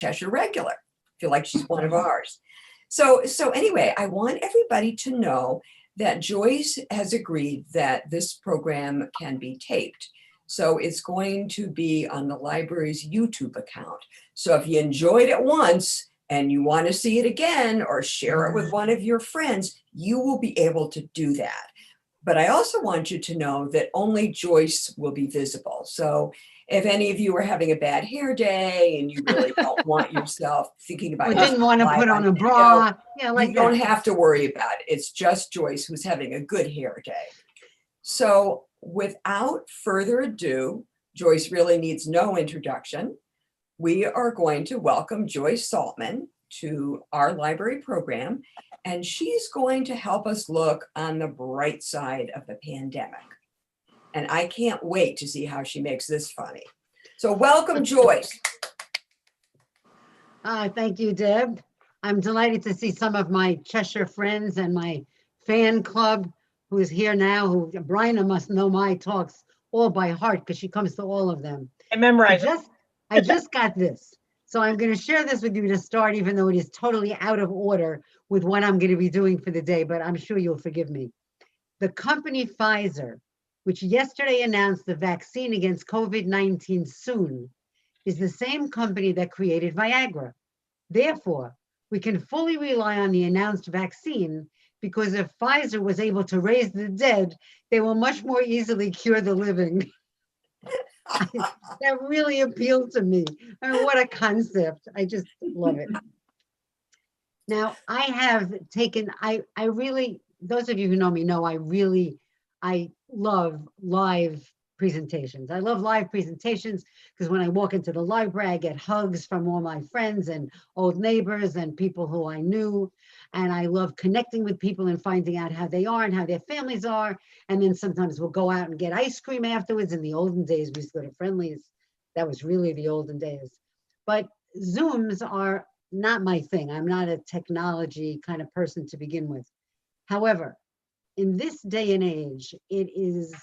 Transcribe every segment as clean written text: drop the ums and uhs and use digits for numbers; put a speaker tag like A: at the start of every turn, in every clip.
A: Cheshire regular. Feel like she's one of ours. So anyway, I want everybody to know that Joyce has agreed that this program can be taped. So it's going to be on the library's YouTube account. So if you enjoyed it once and you want to see it again or share it with one of your friends, you will be able to do that. But I also want you to know that only Joyce will be visible. So if any of you are having a bad hair day and you really don't want yourself thinking about
B: or didn't want to put on a bra, yeah, like
A: you don't have to worry about it. It's just Joyce who's having a good hair day. So without further ado, Joyce really needs no introduction. We are going to welcome Joyce Saltman to our library program, and she's going to help us look on the bright side of the pandemic. And I can't wait to see how she makes this funny. So welcome, Joyce.
B: Thank you, Deb. I'm delighted to see some of my Cheshire friends and my fan club who is here now, who Bryna must know my talks all by heart because she comes to all of them.
C: I memorize it.
B: I just got this. So I'm going to share this with you to start, even though it is totally out of order with what I'm going to be doing for the day, but I'm sure you'll forgive me. The company Pfizer, which yesterday announced the vaccine against COVID-19 soon, is the same company that created Viagra. Therefore, we can fully rely on the announced vaccine because if Pfizer was able to raise the dead, they will much more easily cure the living. That really appealed to me. I mean, what a concept. I just love it. Now, I have taken, I really, those of you who know me know I love live presentations. I love live presentations because when I walk into the library, I get hugs from all my friends and old neighbors and people who I knew. And I love connecting with people and finding out how they are and how their families are. And then sometimes we'll go out and get ice cream afterwards. In the olden days, we used to go to Friendly's. That was really the olden days. But Zooms are not my thing. I'm not a technology kind of person to begin with. However, in this day and age, it is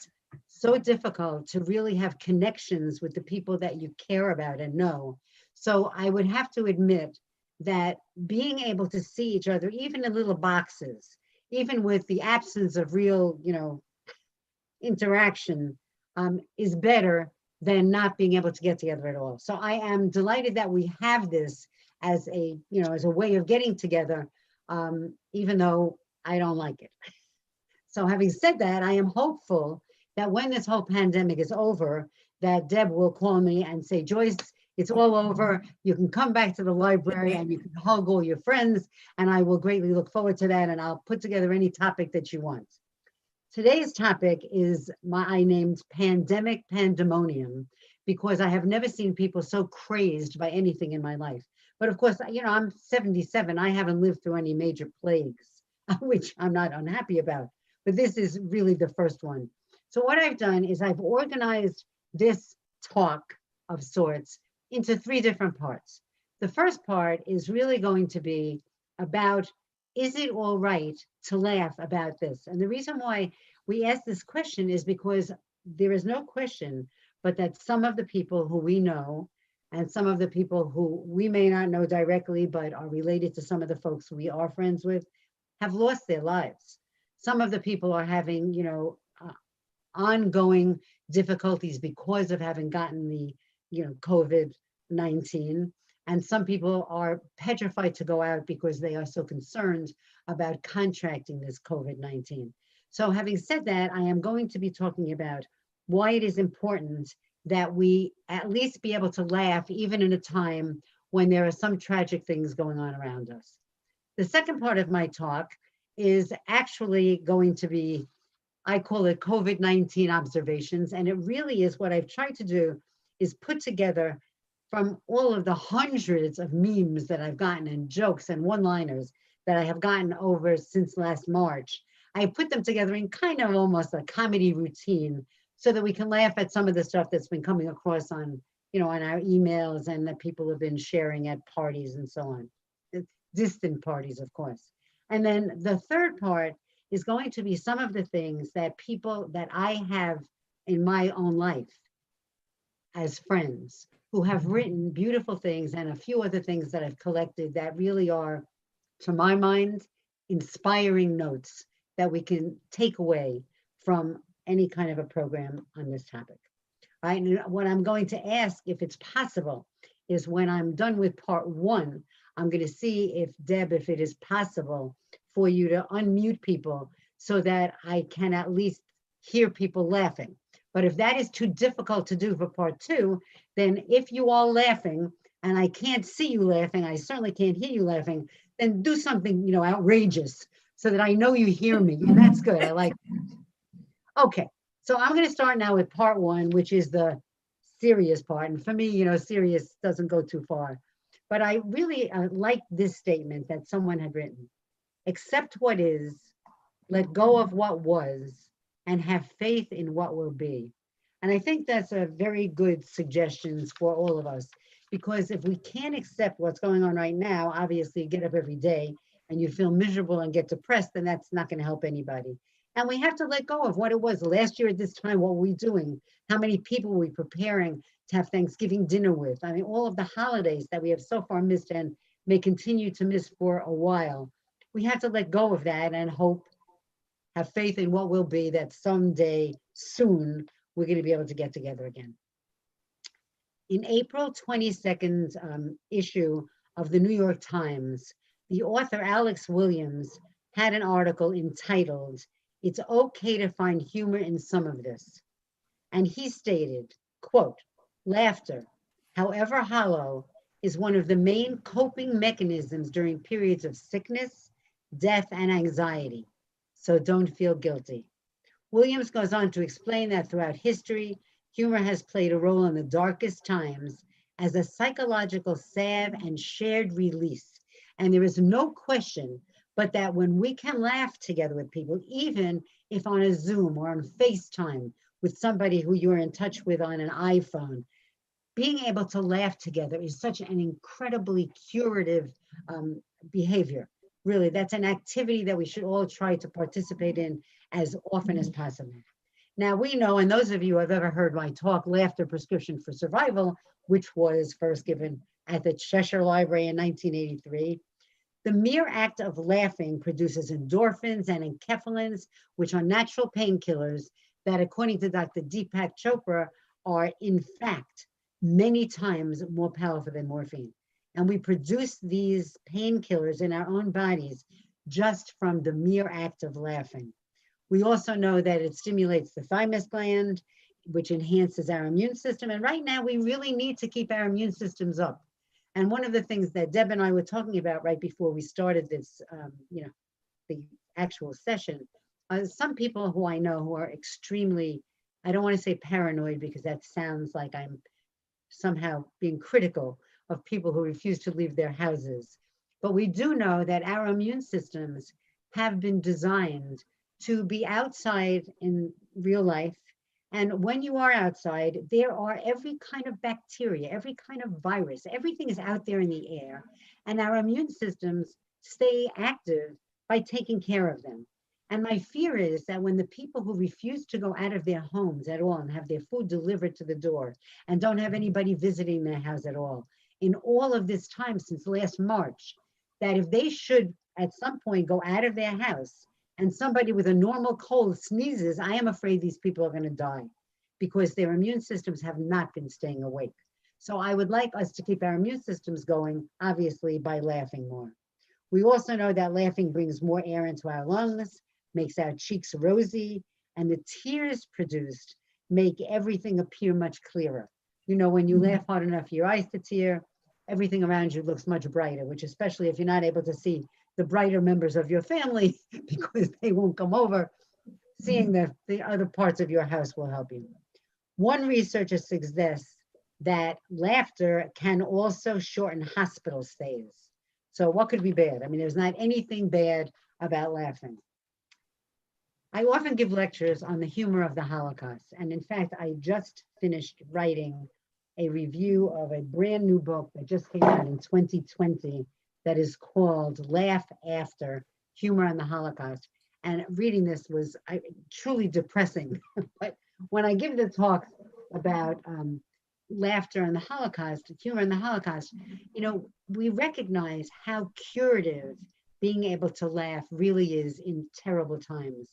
B: so difficult to really have connections with the people that you care about and know. So I would have to admit that being able to see each other, even in little boxes, even with the absence of real, interaction, is better than not being able to get together at all. So I am delighted that we have this as a, as a way of getting together, even though I don't like it. So having said that, I am hopeful that when this whole pandemic is over, that Deb will call me and say, Joyce, it's all over. You can come back to the library and you can hug all your friends. And I will greatly look forward to that. And I'll put together any topic that you want. Today's topic is I named Pandemic Pandemonium because I have never seen people so crazed by anything in my life. But of course, I'm 77. I haven't lived through any major plagues, which I'm not unhappy about. But this is really the first one. So what I've done is I've organized this talk of sorts into 3 different parts. The first part is really going to be about, is it all right to laugh about this? And the reason why we ask this question is because there is no question but that some of the people who we know and some of the people who we may not know directly but are related to some of the folks we are friends with have lost their lives. Some of the people are having, ongoing difficulties because of having gotten the, COVID-19. And some people are petrified to go out because they are so concerned about contracting this COVID-19. So having said that, I am going to be talking about why it is important that we at least be able to laugh even in a time when there are some tragic things going on around us. The second part of my talk is actually going to be, I call it COVID-19 observations. And it really is what I've tried to do is put together from all of the hundreds of memes that I've gotten and jokes and one-liners that I have gotten over since last March. I put them together in kind of almost a comedy routine so that we can laugh at some of the stuff that's been coming across on, on our emails and that people have been sharing at parties and so on. Distant parties, of course. And then the third part is going to be some of the things that people that I have in my own life as friends who have written beautiful things and a few other things that I've collected that really are, to my mind, inspiring notes that we can take away from any kind of a program on this topic. Right. And what I'm going to ask, if it's possible, is when I'm done with part one, I'm going to see if Deb, if it is possible for you to unmute people so that I can at least hear people laughing. But if that is too difficult to do for part two, then if you are laughing and I can't see you laughing, I certainly can't hear you laughing, then do something, outrageous so that I know you hear me. And that's good. I like that. Okay. So I'm going to start now with part one, which is the serious part. And for me, serious doesn't go too far. But I really like this statement that someone had written. Accept what is, let go of what was, and have faith in what will be. And I think that's a very good suggestion for all of us, because if we can't accept what's going on right now, obviously you get up every day and you feel miserable and get depressed, then that's not going to help anybody. And we have to let go of what it was last year at this time. What were we doing? How many people were we preparing to have Thanksgiving dinner with? I mean, all of the holidays that we have so far missed and may continue to miss for a while. We have to let go of that and hope, have faith in what will be, that someday soon we're going to be able to get together again. In April 22nd issue of the New York Times, the author Alex Williams had an article entitled, "It's Okay to Find Humor in Some of This." And he stated, quote, "Laughter, however hollow, is one of the main coping mechanisms during periods of sickness, death, and anxiety. So don't feel guilty." Williams goes on to explain that throughout history, humor has played a role in the darkest times as a psychological salve and shared release. And there is no question but that when we can laugh together with people, even if on a Zoom or on FaceTime with somebody who you're in touch with on an iPhone, being able to laugh together is such an incredibly curative behavior. Really, that's an activity that we should all try to participate in as often as possible. Now, we know, and those of you who have ever heard my talk, Laughter Prescription for Survival, which was first given at the Cheshire Library in 1983, the mere act of laughing produces endorphins and enkephalins, which are natural painkillers that, according to Dr. Deepak Chopra, are in fact many times more powerful than morphine. And we produce these painkillers in our own bodies just from the mere act of laughing. We also know that it stimulates the thymus gland, which enhances our immune system. And right now, we really need to keep our immune systems up. And one of the things that Deb and I were talking about right before we started this, the actual session, some people who I know who are extremely, I don't want to say paranoid because that sounds like I'm somehow being critical of people who refuse to leave their houses. But we do know that our immune systems have been designed to be outside in real life. And when you are outside, there are every kind of bacteria, every kind of virus, everything is out there in the air. And our immune systems stay active by taking care of them. And my fear is that when the people who refuse to go out of their homes at all and have their food delivered to the door and don't have anybody visiting their house at all, in all of this time since last March, that if they should at some point go out of their house and somebody with a normal cold sneezes, I am afraid these people are going to die because their immune systems have not been staying awake. So I would like us to keep our immune systems going, obviously, by laughing more. We also know that laughing brings more air into our lungs, makes our cheeks rosy, and the tears produced make everything appear much clearer. You know, when you laugh hard enough for your eyes to tear, everything around you looks much brighter, which especially if you're not able to see the brighter members of your family because they won't come over, seeing the other parts of your house will help you. One researcher suggests that laughter can also shorten hospital stays. So what could be bad? I mean, there's not anything bad about laughing. I often give lectures on the humor of the Holocaust. And in fact, I just finished writing a review of a brand new book that just came out in 2020 that is called Laugh After, Humor on the Holocaust. And reading this was truly depressing. But when I give the talk about, laughter and the Holocaust, humor and the Holocaust, we recognize how curative being able to laugh really is in terrible times.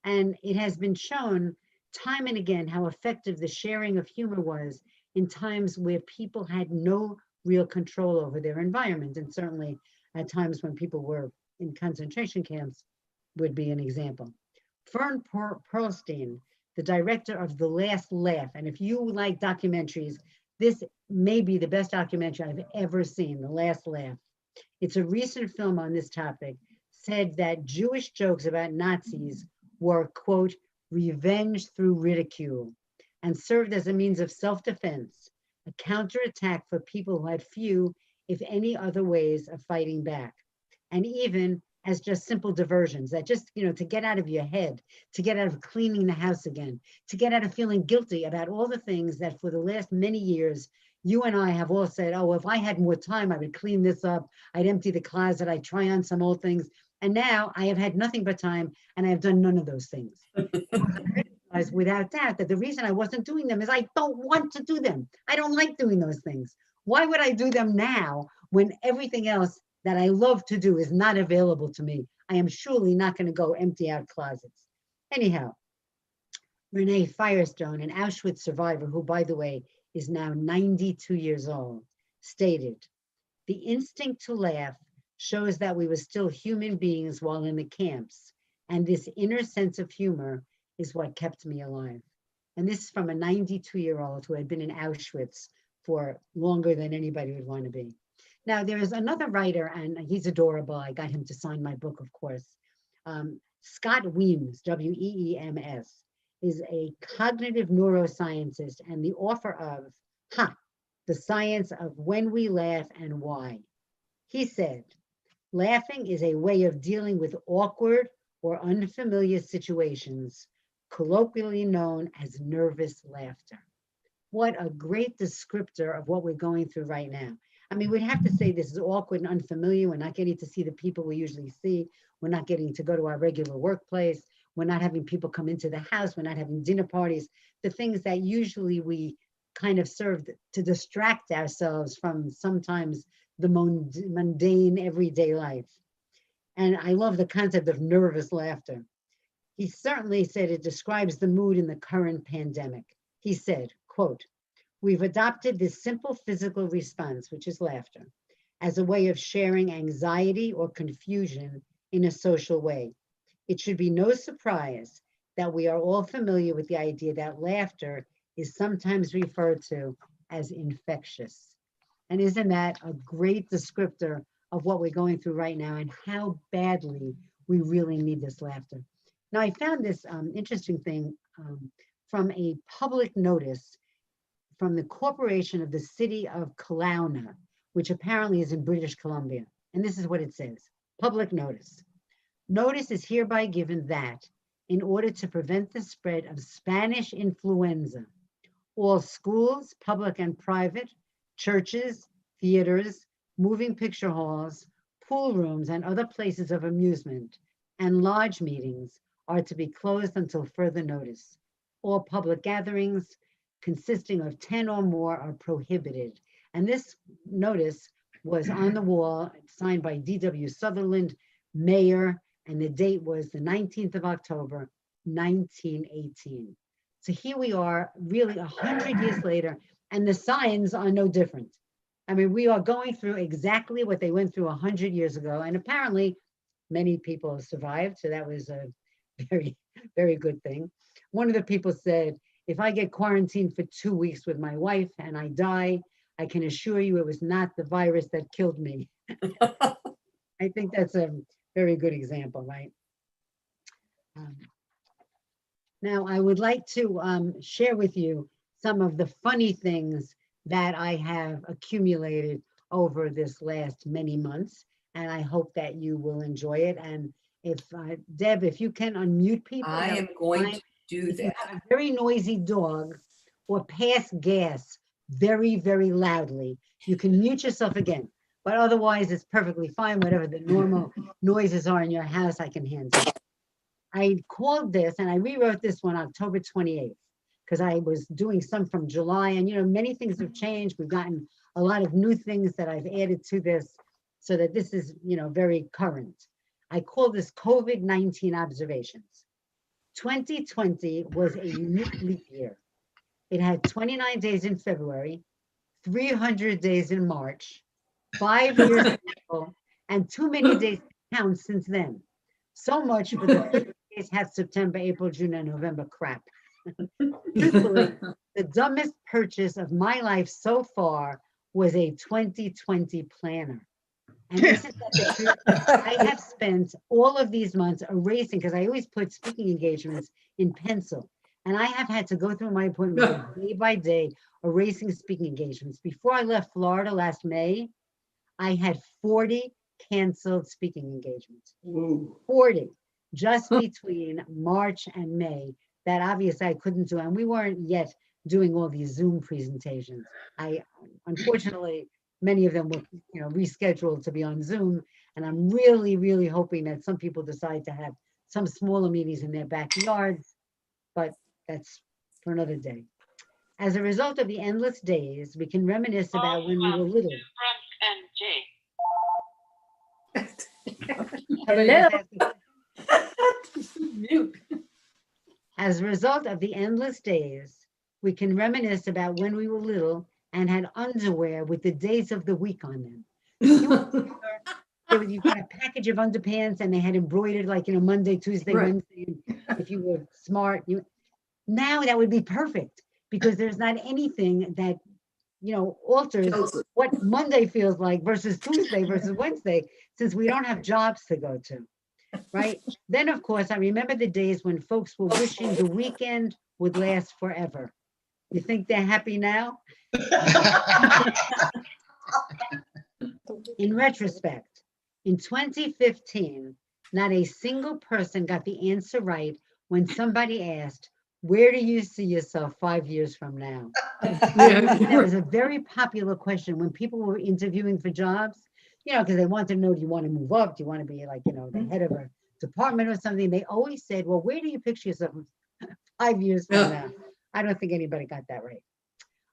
B: And it has been shown time and again how effective the sharing of humor was in times where people had no real control over their environment. And certainly at times when people were in concentration camps would be an example. Fern Perlstein, the director of The Last Laugh, and if you like documentaries, this may be the best documentary I've ever seen, The Last Laugh. It's a recent film on this topic, said that Jewish jokes about Nazis were, quote, revenge through ridicule, and served as a means of self-defense, a counterattack for people who had few, if any, other ways of fighting back. And even as just simple diversions that just, to get out of your head, to get out of cleaning the house again, to get out of feeling guilty about all the things that for the last many years, you and I have all said, oh, if I had more time, I would clean this up. I'd empty the closet. I'd try on some old things. And now I have had nothing but time and I have done none of those things. I realized without doubt that the reason I wasn't doing them is I don't want to do them. I don't like doing those things. Why would I do them now when everything else that I love to do is not available to me? I am surely not going to go empty out closets. Anyhow, Renee Firestone, an Auschwitz survivor who, by the way, is now 92 years old, stated, "The instinct to laugh shows that we were still human beings while in the camps, and this inner sense of humor is what kept me alive." And this is from a 92-year-old who had been in Auschwitz for longer than anybody would want to be. Now, there is another writer, and he's adorable. I got him to sign my book, of course. Scott Weems, W-E-E-M-S, is a cognitive neuroscientist and the author of The Science of When We Laugh and Why. He said, laughing is a way of dealing with awkward or unfamiliar situations, colloquially known as nervous laughter. What a great descriptor of what we're going through right now. I mean, we'd have to say this is awkward and unfamiliar. We're not getting to see the people we usually see. We're not getting to go to our regular workplace. We're not having people come into the house. We're not having dinner parties. The things that usually we kind of serve to distract ourselves from sometimes the mundane everyday life. And I love the concept of nervous laughter. He certainly said it describes the mood in the current pandemic. He said, quote, "We've adopted this simple physical response, which is laughter, as a way of sharing anxiety or confusion in a social way. It should be no surprise that we are all familiar with the idea that laughter is sometimes referred to as infectious." And isn't that a great descriptor of what we're going through right now and how badly we really need this laughter? Now, I found this interesting thing from a public notice from the Corporation of the City of Kelowna, which apparently is in British Columbia. And this is what it says, public notice. "Notice is hereby given that, in order to prevent the spread of Spanish influenza, all schools, public and private, churches, theaters, moving picture halls, pool rooms, and other places of amusement, and large meetings are to be closed until further notice. All public gatherings consisting of 10 or more are prohibited." And this notice was on the wall, signed by D.W. Sutherland, mayor, and the date was the 19th of October, 1918. So here we are, really 100 years later, and the signs are no different. I mean, we are going through exactly what they went through 100 years ago, and apparently many people have survived, so that was a very, very good thing. One of the people said, "If I get quarantined for 2 weeks with my wife and I die, I can assure you it was not the virus that killed me." I think that's a very good example, right? Now, I would like to share with you some of the funny things that I have accumulated over this last many months, and I hope that you will enjoy it. And if, Deb, if you can unmute people.
A: I am going to do
B: If you
A: that.
B: have a very noisy dog or pass gas very, very loudly, you can mute yourself again. But otherwise, it's perfectly fine. Whatever the normal noises are in your house, I can handle. I called this, and I rewrote this one October 28th, because I was doing some from July, and many things have changed. We've gotten a lot of new things that I've added to this so that this is, very current. I call this COVID-19 observations. 2020 was a unique leap year. It had 29 days in February, 300 days in March, 5 years in April, and too many days to count since then. So much for the 50 days had September, April, June, and November crap. Truthfully, the dumbest purchase of my life so far was a 2020 planner. And isn't that the truth? I have spent all of these months erasing, because I always put speaking engagements in pencil. And I have had to go through my appointment book day by day, erasing speaking engagements. Before I left Florida last May, I had 40 canceled speaking engagements.
A: Ooh.
B: 40 just between March and May that obviously I couldn't do. And we weren't yet doing all these Zoom presentations. Unfortunately, many of them were, rescheduled to be on Zoom. And I'm really, really hoping that some people decide to have some smaller meetings in their backyards, but that's for another day. As a result of the endless days, we can reminisce about when we were little.
C: Hello.
A: Mute.
B: As a result of the endless days, we can reminisce about when we were little and had underwear with the days of the week on them. You got a package of underpants and they had embroidered like, Monday, Tuesday,
A: Right.
B: Wednesday. If you were smart, now that would be perfect, because there's not anything that, alters what Monday feels like versus Tuesday versus Wednesday, since we don't have jobs to go to, right? Then, of course, I remember the days when folks were wishing the weekend would last forever. You think they're happy now? In retrospect, in 2015, not a single person got the answer right when somebody asked, "Where do you see yourself 5 years from now?" That was a very popular question when people were interviewing for jobs, because they wanted to know, do you want to move up? Do you want to be like, the head of a department or something? They always said, well, where do you picture yourself 5 years from now? I don't think anybody got that right.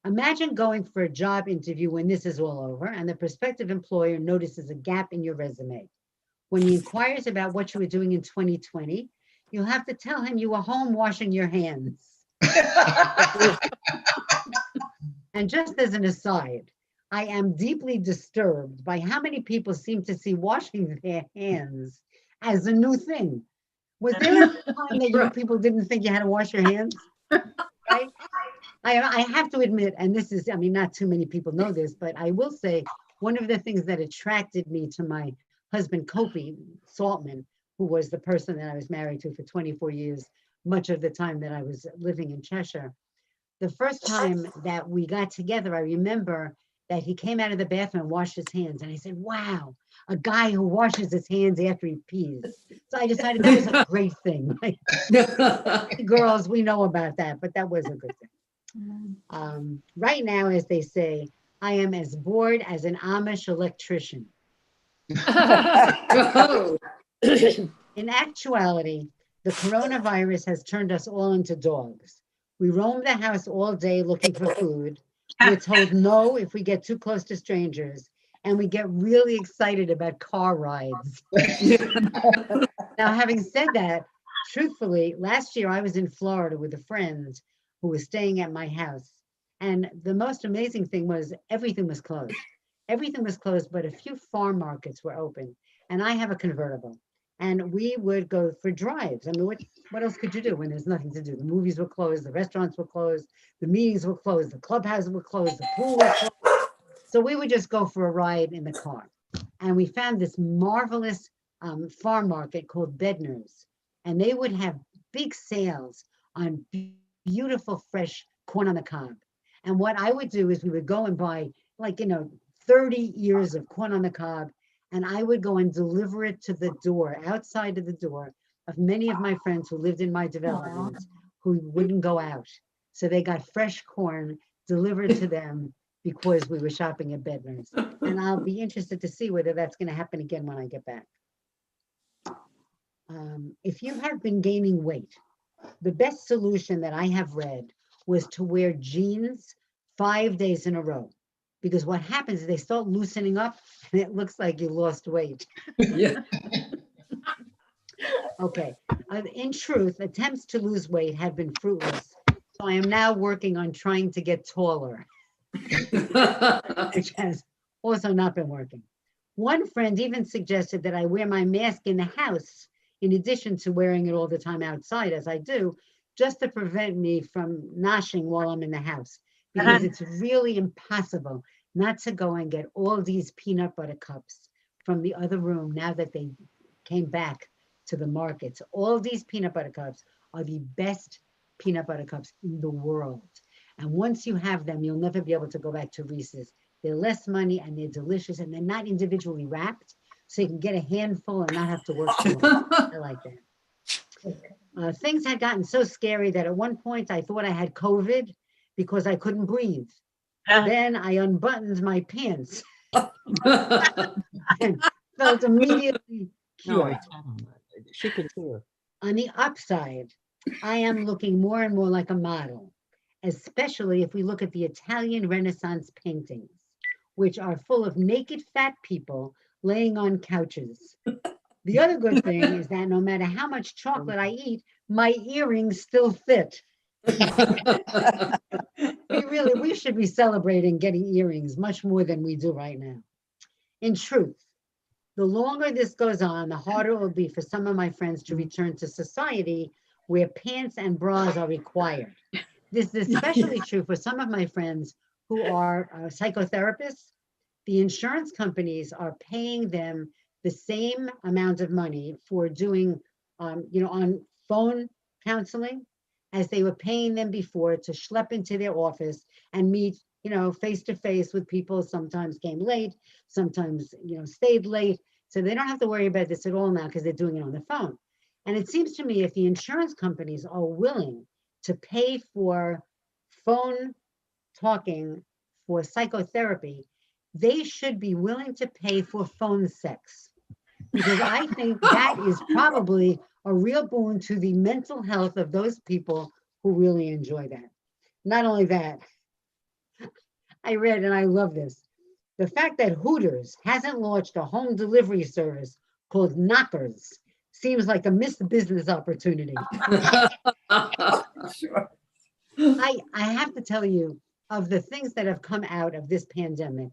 B: Imagine going for a job interview when this is all over and the prospective employer notices a gap in your resume. When he inquires about what you were doing in 2020, you'll have to tell him you were home washing your hands. And just as an aside, I am deeply disturbed by how many people seem to see washing their hands as a new thing. Was there a time that you people didn't think you had to wash your hands? Right? I have to admit, and this is, not too many people know this, but I will say one of the things that attracted me to my husband, Kofi Saltman, who was the person that I was married to for 24 years, much of the time that I was living in Cheshire. The first time that we got together, I remember that he came out of the bathroom and washed his hands. And I said, wow, a guy who washes his hands after he pees. So I decided that was a great thing. Girls, we know about that, but that was a good thing. Right now, as they say, I am as bored as an Amish electrician. In actuality, the coronavirus has turned us all into dogs. We roam the house all day looking for food. We're told no if we get too close to strangers, and we get really excited about car rides. Now, having said that, truthfully, last year I was in Florida with a friend who was staying at my house. And the most amazing thing was everything was closed. Everything was closed, but a few farm markets were open. And I have a convertible. And we would go for drives. What else could you do when there's nothing to do? The movies were closed, the restaurants were closed, the meetings were closed, the clubhouses were closed, the pool was closed. So we would just go for a ride in the car. And we found this marvelous farm market called Bednar's. And they would have big sales on beautiful, fresh corn on the cob. And what I would do is we would go and buy 30 ears of corn on the cob. And I would go and deliver it to the door, outside of the door of many of my friends who lived in my development who wouldn't go out. So they got fresh corn delivered to them because we were shopping at Bednar's. And I'll be interested to see whether that's going to happen again when I get back. If you have been gaining weight, the best solution that I have read was to wear jeans 5 days in a row. Because what happens is they start loosening up and it looks like you lost weight.
A: Yeah.
B: Okay. In truth, attempts to lose weight have been fruitless. So I am now working on trying to get taller, which has also not been working. One friend even suggested that I wear my mask in the house in addition to wearing it all the time outside, as I do, just to prevent me from noshing while I'm in the house. Because it's really impossible not to go and get all these peanut butter cups from the other room now that they came back to the markets. All these peanut butter cups are the best peanut butter cups in the world. And once you have them, you'll never be able to go back to Reese's. They're less money and they're delicious and they're not individually wrapped. So you can get a handful and not have to work too hard. I like that. Things had gotten so scary that at one point I thought I had COVID because I couldn't breathe. Then I unbuttoned my pants and felt immediately cured.
C: She can hear.
B: On the upside, I am looking more and more like a model, especially if we look at the Italian Renaissance paintings, which are full of naked fat people laying on couches. The other good thing is that no matter how much chocolate I eat, my earrings still fit. We should be celebrating getting earrings much more than we do right now. In truth, the longer this goes on, the harder it will be for some of my friends to return to society where pants and bras are required. This is especially true for some of my friends who are psychotherapists. The insurance companies are paying them the same amount of money for doing, on phone counseling as they were paying them before to schlep into their office and meet, face to face with people. Sometimes came late, sometimes, stayed late. So they don't have to worry about this at all now because they're doing it on the phone. And it seems to me if the insurance companies are willing to pay for phone talking for psychotherapy, they should be willing to pay for phone sex. Because I think that is probably a real boon to the mental health of those people who really enjoy that. Not only that, I read, and I love this, the fact that Hooters hasn't launched a home delivery service called Knockers seems like a missed business opportunity.
A: Sure.
B: I have to tell you, of the things that have come out of this pandemic,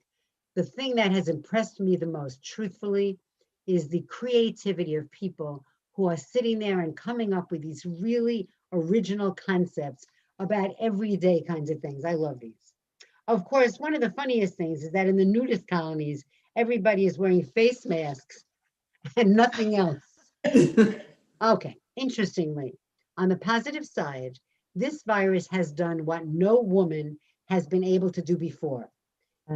B: the thing that has impressed me the most, truthfully, is the creativity of people who are sitting there and coming up with these really original concepts about everyday kinds of things. I love these. Of course, one of the funniest things is that in the nudist colonies, everybody is wearing face masks and nothing else. Okay, interestingly, on the positive side, this virus has done what no woman has been able to do before.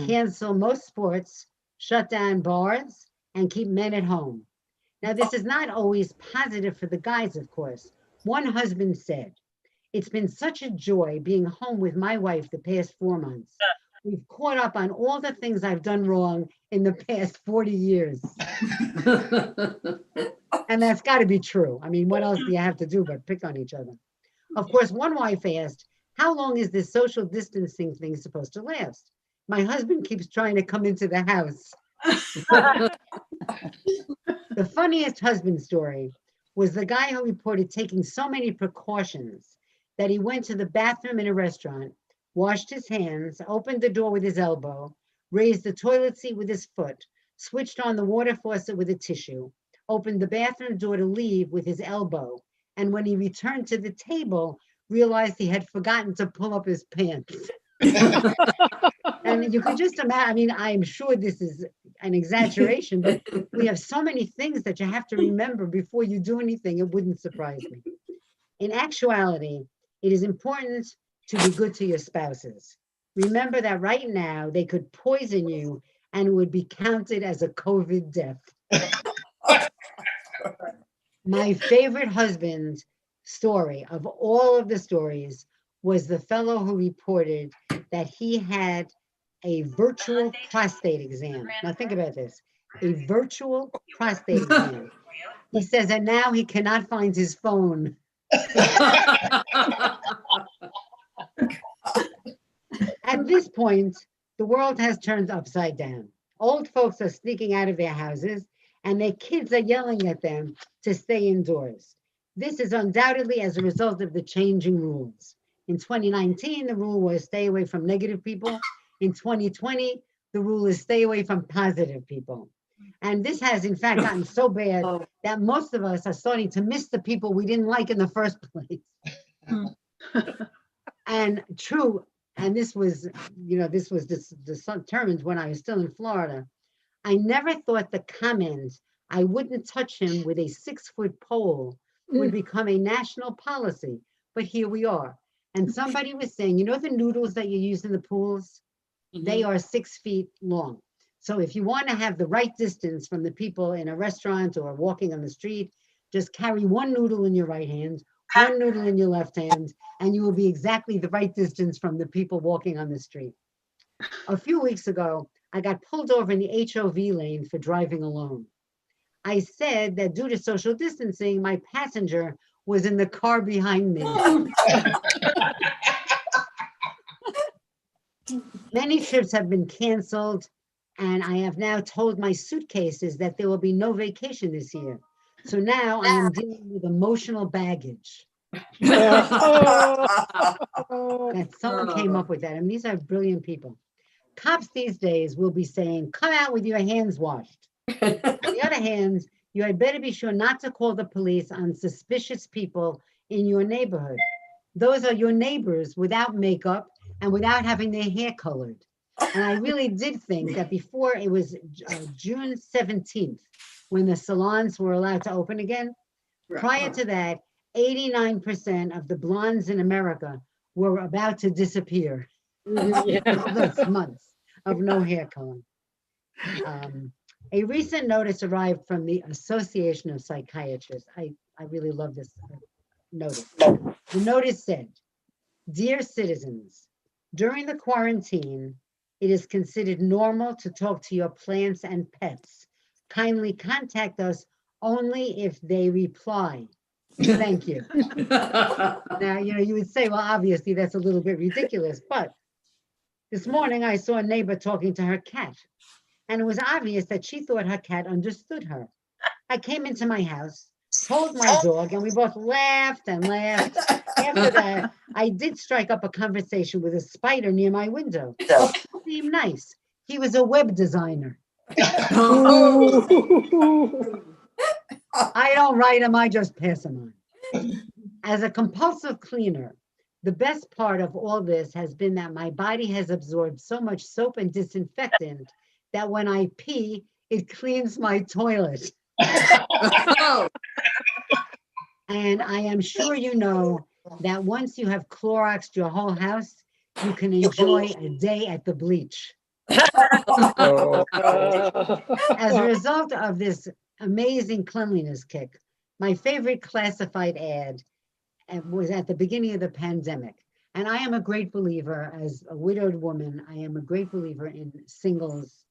B: Cancel most sports, shut down bars, and keep men at home. Now, this is not always positive for the guys, of course. One husband said, "It's been such a joy being home with my wife the past 4 months. We've caught up on all the things I've done wrong in the past 40 years. And that's got to be true. I mean, what else do you have to do but pick on each other? Of course, one wife asked, "How long is this social distancing thing supposed to last? My husband keeps trying to come into the house." The funniest husband story was the guy who reported taking so many precautions that he went to the bathroom in a restaurant, washed his hands, opened the door with his elbow, raised the toilet seat with his foot, switched on the water faucet with a tissue, opened the bathroom door to leave with his elbow, and when he returned to the table, realized he had forgotten to pull up his pants. And you could just imagine, I mean, I'm sure this is an exaggeration, but we have so many things that you have to remember before you do anything. It wouldn't surprise me. In actuality, it is important to be good to your spouses. Remember that right now they could poison you and it would be counted as a COVID death. My favorite husband story of all of the stories was the fellow who reported that he had a virtual prostate exam. Now think about this, a virtual prostate exam. He says that now he cannot find his phone. At this point, the world has turned upside down. Old folks are sneaking out of their houses, and their kids are yelling at them to stay indoors. This is undoubtedly as a result of the changing rules. In 2019, the rule was stay away from negative people. In 2020, the rule is stay away from positive people. And this has, in fact, gotten so bad that most of us are starting to miss the people we didn't like in the first place. And true, and this was, this was determined when I was still in Florida. I never thought the comment, I wouldn't touch him with a 6-foot pole, would become a national policy. But here we are. And somebody was saying, the noodles that you use in the pools, they are 6 feet long. So if you want to have the right distance from the people in a restaurant or walking on the street, just carry one noodle in your right hand, one noodle in your left hand, and you will be exactly the right distance from the people walking on the street. A few weeks ago, I got pulled over in the HOV lane for driving alone. I said that due to social distancing, my passenger was in the car behind me. Many trips have been canceled, and I have now told my suitcases that there will be no vacation this year. So now I am dealing with emotional baggage. That someone came up with that. I mean, these are brilliant people. Cops these days will be saying, come out with your hands washed. On the other hand, you had better be sure not to call the police on suspicious people in your neighborhood. Those are your neighbors without makeup and without having their hair colored. And I really did think that before it was June 17th, when the salons were allowed to open again, prior to that, 89% of the blondes in America were about to disappear. Those months of no hair color. A recent notice arrived from the Association of Psychiatrists. I really love this notice. The notice said, dear citizens, during the quarantine, it is considered normal to talk to your plants and pets. Kindly contact us only if they reply. Thank you. Now, you would say, well, obviously that's a little bit ridiculous, but this morning I saw a neighbor talking to her cat, and it was obvious that she thought her cat understood her. I came into my house, told my dog, and we both laughed and laughed. After that, I did strike up a conversation with a spider near my window. It seemed nice. He was a web designer. I don't write them, I just pass them on. As a compulsive cleaner, the best part of all this has been that my body has absorbed so much soap and disinfectant that when I pee, it cleans my toilet. And I am sure you know that once you have Cloroxed your whole house, you can enjoy a day at the bleach. As a result of this amazing cleanliness kick, my favorite classified ad was at the beginning of the pandemic. And I am a great believer, as a widowed woman, I am a great believer in singles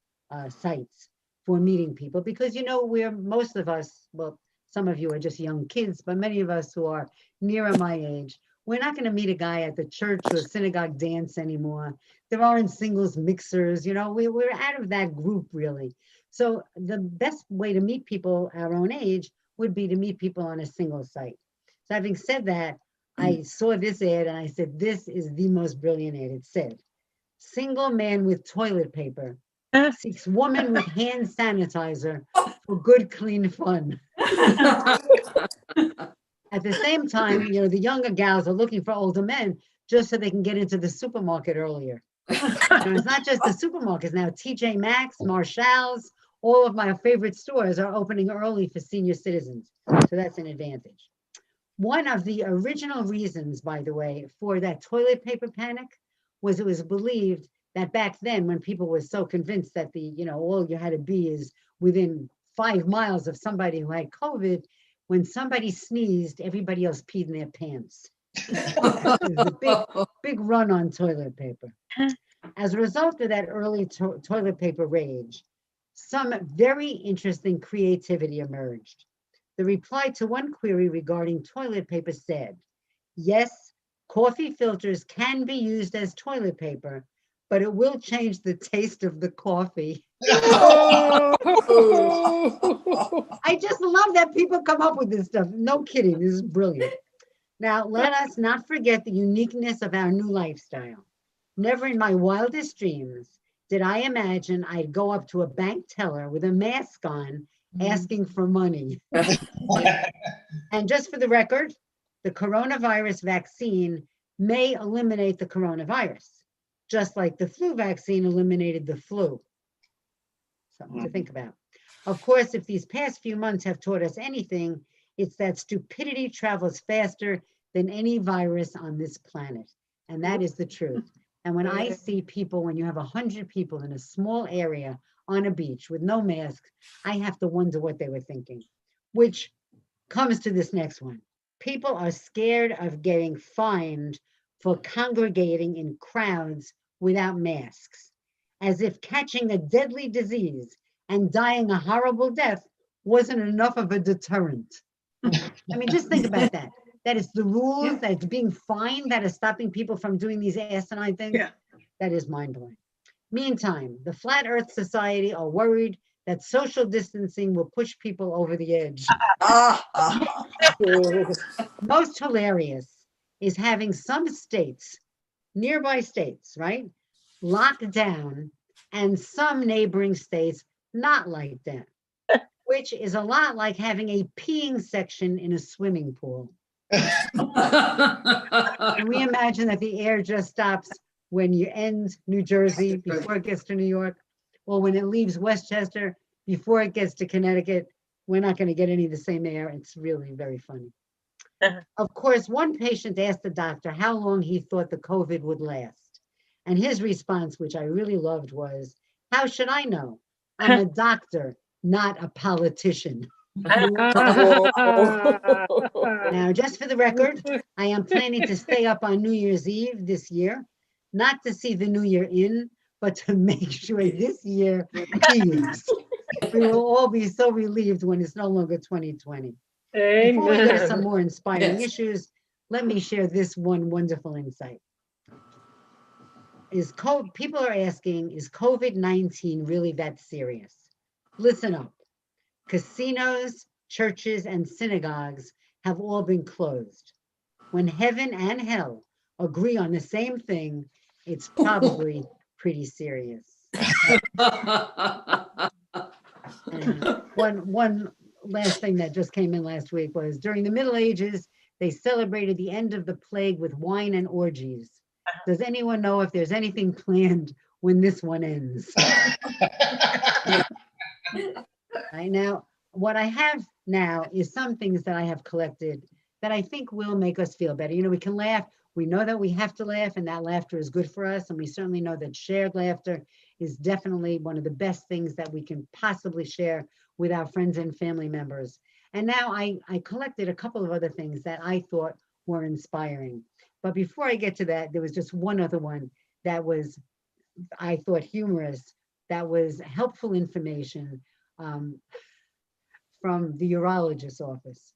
B: sites for meeting people, because we're most of us, well, some of you are just young kids, but many of us who are nearer my age, we're not going to meet a guy at the church or synagogue dance anymore. There aren't singles mixers, we're out of that group really. So the best way to meet people our own age would be to meet people on a single site. So having said that, I saw this ad and I said, this is the most brilliant ad. It said, single man with toilet paper seeks woman with hand sanitizer for good, clean fun. At the same time, the younger gals are looking for older men just so they can get into the supermarket earlier. It's not just the supermarkets now. TJ Maxx, Marshall's, all of my favorite stores are opening early for senior citizens. So that's an advantage. One of the original reasons, by the way, for that toilet paper panic was it was believed that back then, when people were so convinced that all you had to be is within 5 miles of somebody who had COVID, when somebody sneezed, everybody else peed in their pants. It was a big run on toilet paper. As a result of that early toilet paper rage, some very interesting creativity emerged. The reply to one query regarding toilet paper said, yes, coffee filters can be used as toilet paper, but it will change the taste of the coffee. I just love that people come up with this stuff. No kidding, this is brilliant. Now, let us not forget the uniqueness of our new lifestyle. Never in my wildest dreams did I imagine I'd go up to a bank teller with a mask on asking for money. And just for the record, the coronavirus vaccine may eliminate the coronavirus, just like the flu vaccine eliminated the flu. Something to think about. Of course, if these past few months have taught us anything, it's that stupidity travels faster than any virus on this planet. And that is the truth. And when I see people, when you have 100 people in a small area on a beach with no masks, I have to wonder what they were thinking, which comes to this next one. People are scared of getting fined for congregating in crowds without masks, as if catching a deadly disease and dying a horrible death wasn't enough of a deterrent. I mean, just think about that. That it's the rules, that it's being fined that is stopping people from doing these asinine things.
D: Yeah.
B: That is mind-blowing. Meantime, the Flat Earth Society are worried that social distancing will push people over the edge. Most hilarious is having some states, nearby states, right, locked down and some neighboring states not like that, which is a lot like having a peeing section in a swimming pool. Can we imagine that the air just stops when you end New Jersey before it gets to New York, or when it leaves Westchester before it gets to Connecticut? We're not going to get any of the same air. It's really very funny. Of course, one patient asked the doctor how long he thought the COVID would last. And his response, which I really loved, was, "How should I know? I'm a doctor, not a politician." Now, just for the record, I am planning to stay up on New Year's Eve this year, not to see the new year in, but to make sure this year peaks. We will all be so relieved when it's no longer 2020. Before we go to some more inspiring issues, let me share this one wonderful insight. People are asking, is COVID-19 really that serious? Listen up. Casinos, churches, and synagogues have all been closed. When heaven and hell agree on the same thing, it's probably pretty serious. One last thing that just came in last week was, during the Middle Ages, they celebrated the end of the plague with wine and orgies. Does anyone know if there's anything planned when this one ends? Right now, what I have now is some things that I have collected that I think will make us feel better. You know, we can laugh. We know that we have to laugh, and that laughter is good for us. And we certainly know that shared laughter is definitely one of the best things that we can possibly share with our friends and family members. And now I collected a couple of other things that I thought were inspiring. But before I get to that, there was just one other one that was, I thought, humorous, that was helpful information from the urologist's office.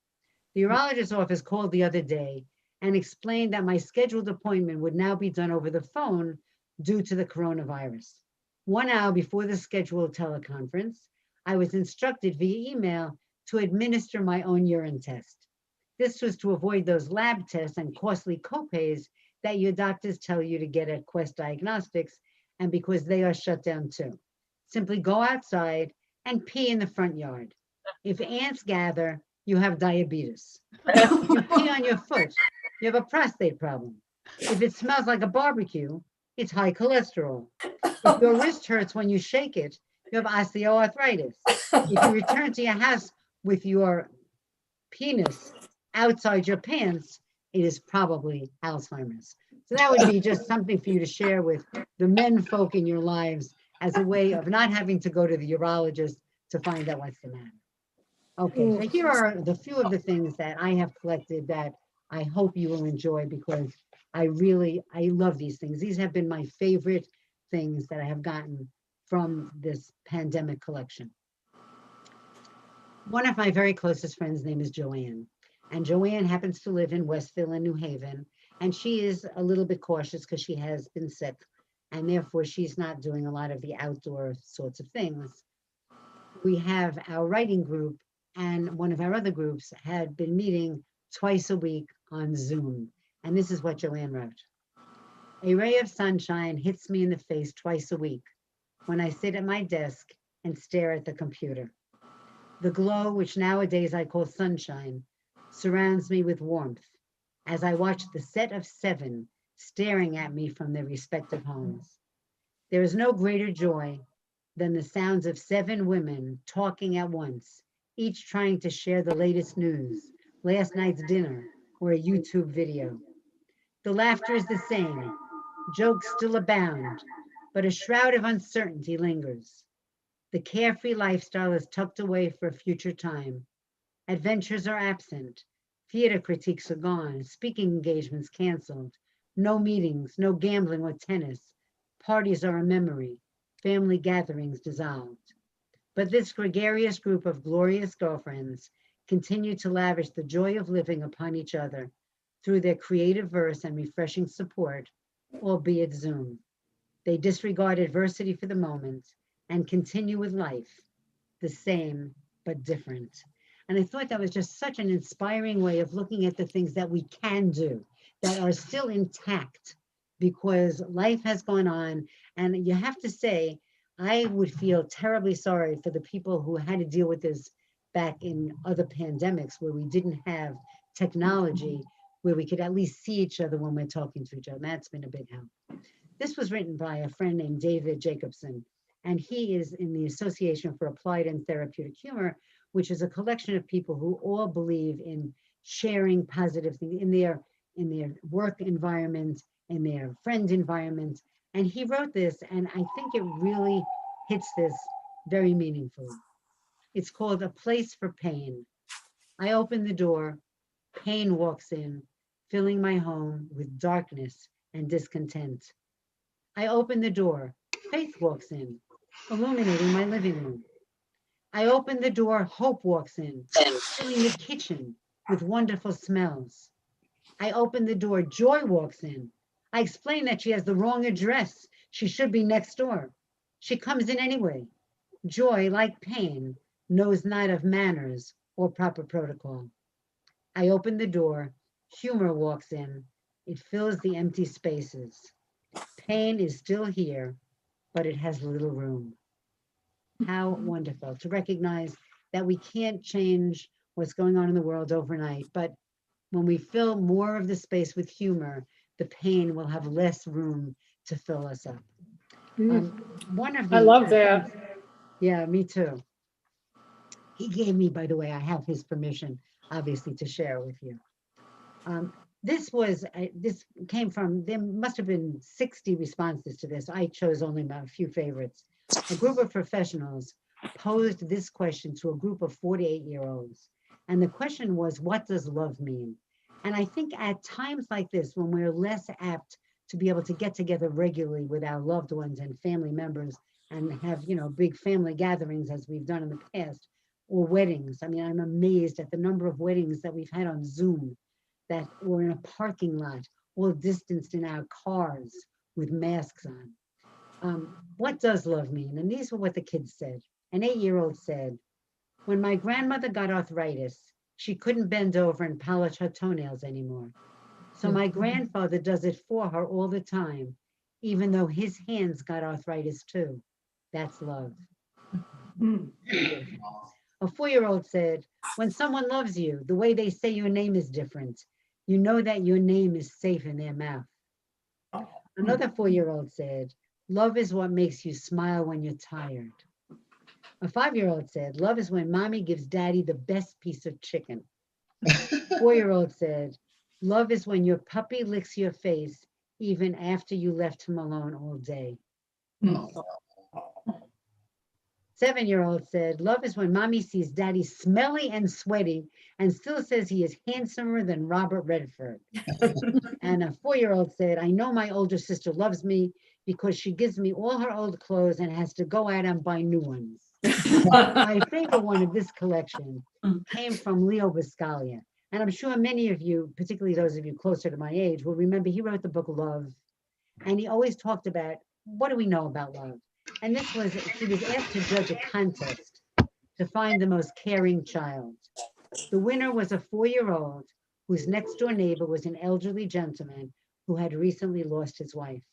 B: The urologist's office called the other day and explained that my scheduled appointment would now be done over the phone due to the coronavirus. 1 hour before the scheduled teleconference, I was instructed via email to administer my own urine test. This was to avoid those lab tests and costly copays that your doctors tell you to get at Quest Diagnostics, and because they are shut down too. Simply go outside and pee in the front yard. If ants gather, you have diabetes. If you pee on your foot, you have a prostate problem. If it smells like a barbecue, it's high cholesterol. If your wrist hurts when you shake it, you have osteoarthritis. If you return to your house with your penis outside your pants, it is probably Alzheimer's. So that would be just something for you to share with the men folk in your lives as a way of not having to go to the urologist to find out what's the matter. Okay, so here are the few of the things that I have collected that I hope you will enjoy, because I love these things. These have been my favorite things that I have gotten from this pandemic collection. One of my very closest friends' name is Joanne, and Joanne happens to live in Westville in New Haven, and she is a little bit cautious because she has been sick. and therefore she's not doing a lot of the outdoor sorts of things. We have our writing group, and one of our other groups had been meeting twice a week on Zoom. And this is what Joanne wrote. A ray of sunshine hits me in the face twice a week when I sit at my desk and stare at the computer. The glow, which nowadays I call sunshine, surrounds me with warmth as I watch the set of 7 staring at me from their respective homes. There is no greater joy than the sounds of 7 women talking at once, each trying to share the latest news, last night's dinner, or a YouTube video. The laughter is the same, jokes still abound, but a shroud of uncertainty lingers. The carefree lifestyle is tucked away for a future time. Adventures are absent. Theater critiques are gone. Speaking engagements canceled. No meetings, no gambling or tennis. Parties are a memory. Family gatherings dissolved. But this gregarious group of glorious girlfriends continue to lavish the joy of living upon each other through their creative verse and refreshing support, albeit Zoom. They disregard adversity for the moment and continue with life, the same but different. And I thought that was just such an inspiring way of looking at the things that we can do that are still intact because life has gone on. And you have to say, I would feel terribly sorry for the people who had to deal with this back in other pandemics where we didn't have technology, where we could at least see each other when we're talking to each other. That's been a big help. This was written by a friend named David Jacobson, and he is in the Association for Applied and Therapeutic Humor, which is a collection of people who all believe in sharing positive things in their work environment, in their friend environment. And he wrote this, and I think it really hits this very meaningfully. It's called A Place for Pain. I open the door, pain walks in, filling my home with darkness and discontent. I open the door, faith walks in, illuminating my living room. I open the door, hope walks in, filling the kitchen with wonderful smells. I open the door, joy walks in. I explain that she has the wrong address. She should be next door. She comes in anyway. Joy, like pain, knows not of manners or proper protocol. I open the door, humor walks in. It fills the empty spaces. Pain is still here, but it has little room. How wonderful to recognize that we can't change what's going on in the world overnight, but when we fill more of the space with humor, the pain will have less room to fill us up. One of the
D: I love that.
B: Yeah, me too. He gave me, by the way, I have his permission, obviously, to share with you. This came from, there must have been 60 responses to this. I chose only a few favorites. A group of professionals posed this question to a group of 48-year-olds. And the question was, what does love mean? And I think at times like this, when we're less apt to be able to get together regularly with our loved ones and family members and have, big family gatherings as we've done in the past, or weddings. I mean, I'm amazed at the number of weddings that we've had on Zoom that were in a parking lot, all distanced in our cars with masks on. What does love mean? And these were what the kids said. An 8-year-old said, when my grandmother got arthritis, she couldn't bend over and polish her toenails anymore. So my grandfather does it for her all the time, even though his hands got arthritis too. That's love. A 4-year-old said, when someone loves you, the way they say your name is different. You know that your name is safe in their mouth. Another 4-year-old said, love is what makes you smile when you're tired. A 5-year-old said, love is when mommy gives daddy the best piece of chicken. 4-year-old said, love is when your puppy licks your face even after you left him alone all day. 7-year-old said, love is when mommy sees daddy smelly and sweaty and still says he is handsomer than Robert Redford. And a 4-year-old said, I know my older sister loves me because she gives me all her old clothes and has to go out and buy new ones. My favorite one of this collection came from Leo Buscaglia. And I'm sure many of you, particularly those of you closer to my age, will remember he wrote the book Love. And he always talked about what do we know about love? And this was, she was asked to judge a contest to find the most caring child. The winner was a 4-year-old whose next door neighbor was an elderly gentleman who had recently lost his wife.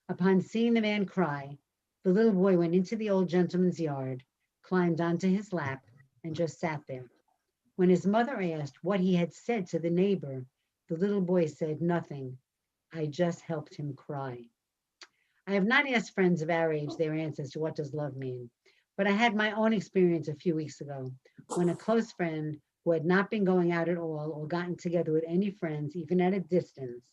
B: Upon seeing the man cry, the little boy went into the old gentleman's yard, climbed onto his lap, and just sat there. When his mother asked what he had said to the neighbor, the little boy said, "Nothing. I just helped him cry." I have not asked friends of our age their answers to what does love mean, but I had my own experience a few weeks ago when a close friend who had not been going out at all or gotten together with any friends, even at a distance,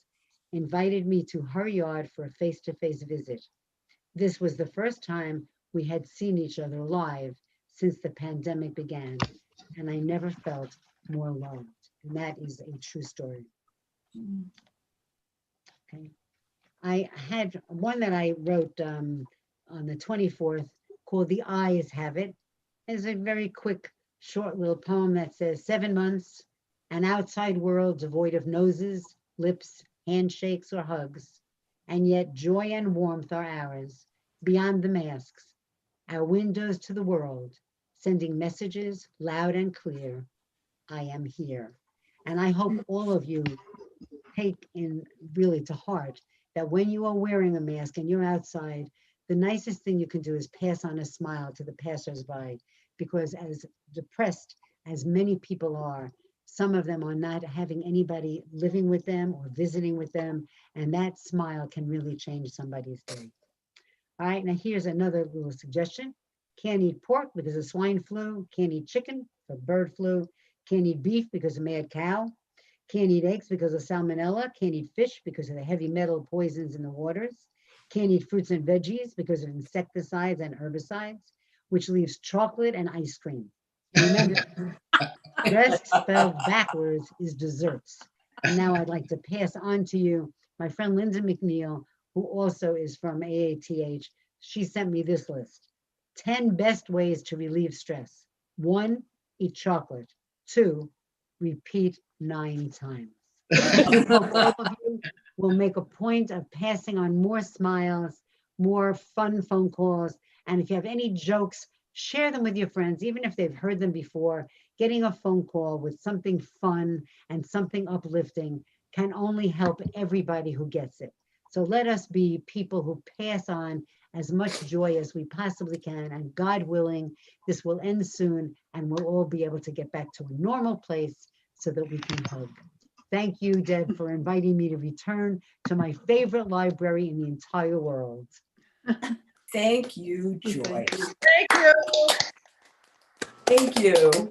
B: invited me to her yard for a face-to-face visit. This was the first time we had seen each other live since the pandemic began, and I never felt more loved. And that is a true story. Okay. I had one that I wrote on the 24th called "The Eyes Have It." It's a very quick, short little poem that says, 7 months, an outside world devoid of noses, lips, handshakes, or hugs, and yet joy and warmth are ours, beyond the masks, our windows to the world, sending messages loud and clear, I am here. And I hope all of you take in really to heart that when you are wearing a mask and you're outside, the nicest thing you can do is pass on a smile to the passersby, because as depressed as many people are, some of them are not having anybody living with them or visiting with them, and that smile can really change somebody's day. All right, now here's another little suggestion. Can't eat pork because of swine flu, can't eat chicken for bird flu, can't eat beef because of mad cow, can't eat eggs because of salmonella, can't eat fish because of the heavy metal poisons in the waters, can't eat fruits and veggies because of insecticides and herbicides, which leaves chocolate and ice cream. And remember, rest spelled backwards is desserts. And now I'd like to pass on to you my friend Linda McNeil, who also is from AATH. She sent me this list. 10 best ways to relieve stress. 1, eat chocolate. 2, repeat 9 times. I hope all of you will make a point of passing on more smiles, more fun phone calls. And if you have any jokes, share them with your friends, even if they've heard them before. Getting a phone call with something fun and something uplifting can only help everybody who gets it. So let us be people who pass on as much joy as we possibly can. And God willing, this will end soon and we'll all be able to get back to a normal place so that we can hug. Thank you, Deb, for inviting me to return to my favorite library in the entire world.
A: Thank you, Joyce.
D: Thank you.
A: Thank you.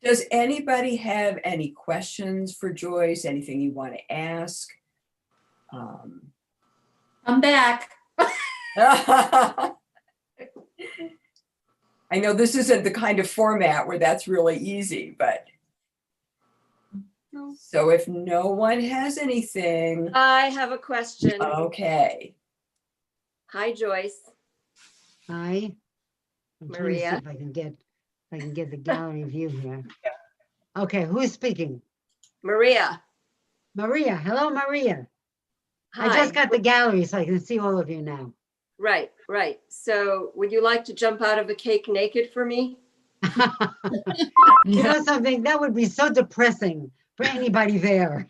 A: Does anybody have any questions for Joyce? Anything you want to ask?
D: I'm back.
A: I know this isn't the kind of format where that's really easy, but.
D: No.
A: So if no one has anything,
E: I have a question.
A: okay.
E: Hi, Joyce.
B: Hi. I'm trying to see
E: Maria.
B: if I can get the gallery view here. Okay, who's speaking?
E: Maria.
B: Maria. Hello, Maria.
E: Hi.
B: I just got the gallery so I can see all of you now.
E: Right, right. So would you like to jump out of a cake naked for me?
B: You know something? That would be so depressing for anybody there.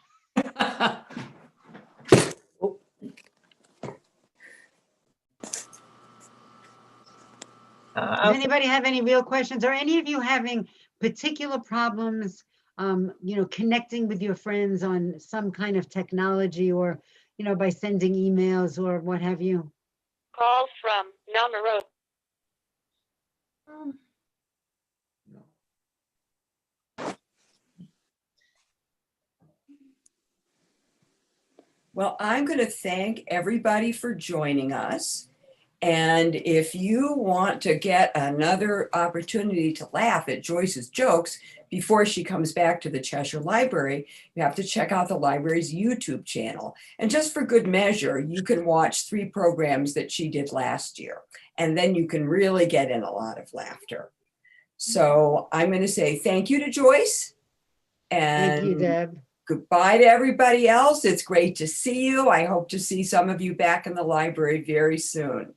B: Does anybody have any real questions? Are any of you having particular problems, connecting with your friends on some kind of technology or, by sending emails or what have you?
F: Call from Nelma Road.
A: Well, I'm going to thank everybody for joining us. And if you want to get another opportunity to laugh at Joyce's jokes before she comes back to the Cheshire Library, you have to check out the library's YouTube channel. And just for good measure, you can watch 3 programs that she did last year. And then you can really get in a lot of laughter. So I'm going to say thank you to Joyce.
B: Thank you,
A: And
B: Deb.
A: Goodbye to everybody else. It's great to see you. I hope to see some of you back in the library very soon.